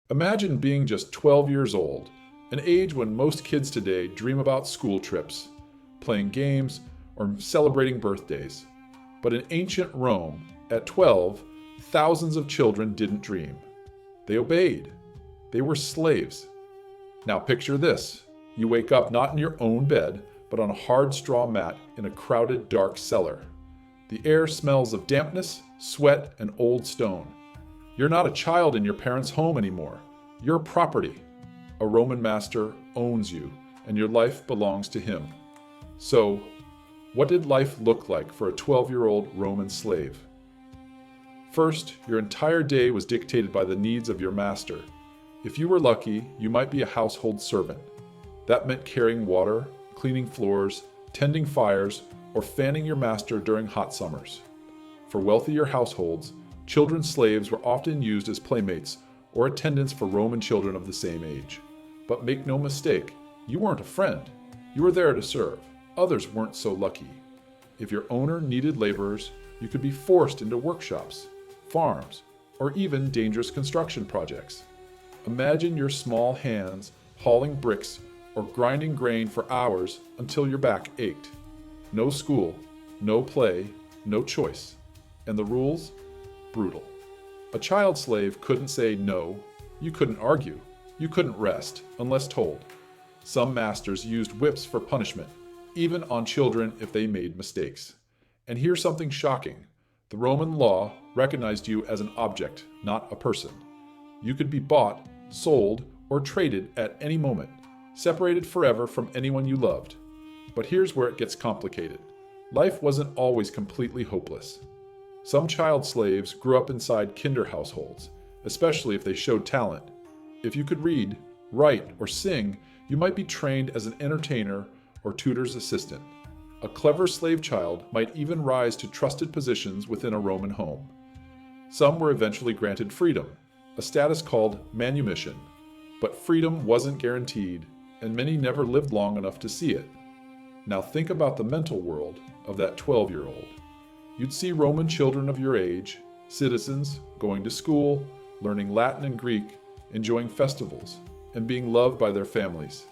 Imagine being just 12 years old, an age when most kids today dream about school trips, playing games, or celebrating birthdays. But in ancient Rome, at 12, thousands of children didn't dream. They obeyed. They were slaves. Now picture this. You wake up not in your own bed, but on a hard straw mat in a crowded, dark cellar. The air smells of dampness, sweat, and old stone. You're not a child in your parents' home anymore. You're property. A Roman master owns you, and your life belongs to him. So, what did life look like for a 12-year-old Roman slave? First, your entire day was dictated by the needs of your master. If you were lucky, you might be a household servant. That meant carrying water, cleaning floors, tending fires, or fanning your master during hot summers. For wealthier households, children slaves were often used as playmates or attendants for Roman children of the same age. But make no mistake, you weren't a friend. You were there to serve. Others weren't so lucky. If your owner needed laborers, you could be forced into workshops, farms, or even dangerous construction projects. Imagine your small hands hauling bricks or grinding grain for hours until your back ached. No school, no play, no choice. And the rules? Brutal. A child slave couldn't say no, you couldn't argue, you couldn't rest unless told. Some masters used whips for punishment, even on children if they made mistakes. And here's something shocking. The Roman law recognized you as an object, not a person. You could be bought, sold, or traded at any moment, separated forever from anyone you loved. But here's where it gets complicated. Life wasn't always completely hopeless. Some child slaves grew up inside kinder households, especially if they showed talent. If you could read, write, or sing, you might be trained as an entertainer or tutor's assistant. A clever slave child might even rise to trusted positions within a Roman home. Some were eventually granted freedom, a status called manumission. But freedom wasn't guaranteed, and many never lived long enough to see it. Now think about the mental world of that 12-year-old. You'd see Roman children of your age, citizens, going to school, learning Latin and Greek, enjoying festivals, and being loved by their families.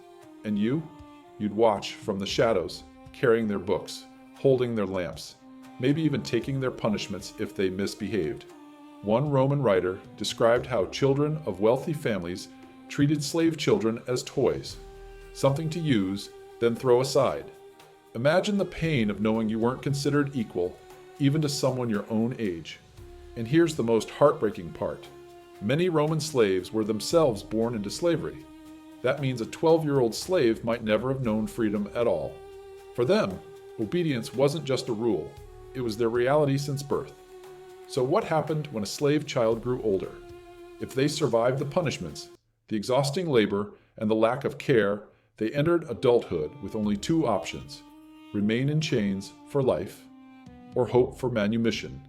And you'd watch from the shadows, carrying their books, holding their lamps, maybe even taking their punishments if they misbehaved. One Roman writer described how children of wealthy families treated slave children as toys, something to use, then throw aside. Imagine the pain of knowing you weren't considered equal, even to someone your own age. And here's the most heartbreaking part. Many Roman slaves were themselves born into slavery. That means a 12-year-old slave might never have known freedom at all. For them, obedience wasn't just a rule, it was their reality since birth. So what happened when a slave child grew older? If they survived the punishments, the exhausting labor, and the lack of care, they entered adulthood with only two options: remain in chains for life, or hope for manumission.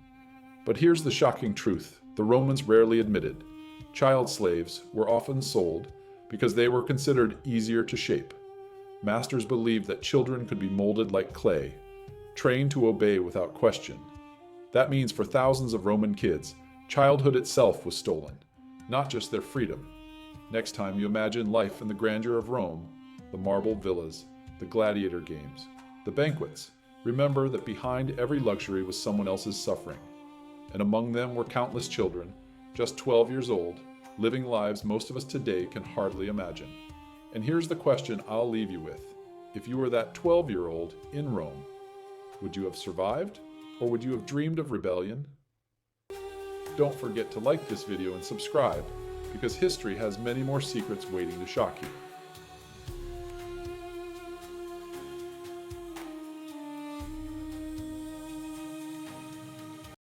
But here's the shocking truth the Romans rarely admitted. Child slaves were often sold because they were considered easier to shape. Masters believed that children could be molded like clay, trained to obey without question. That means for thousands of Roman kids, childhood itself was stolen, not just their freedom. Next time you imagine life in the grandeur of Rome, the marble villas, the gladiator games, the banquets, remember that behind every luxury was someone else's suffering. And among them were countless children, just 12 years old, living lives most of us today can hardly imagine. And here's the question I'll leave you with. If you were that 12-year-old in Rome, would you have survived, or would you have dreamed of rebellion? Don't forget to like this video and subscribe, because history has many more secrets waiting to shock you.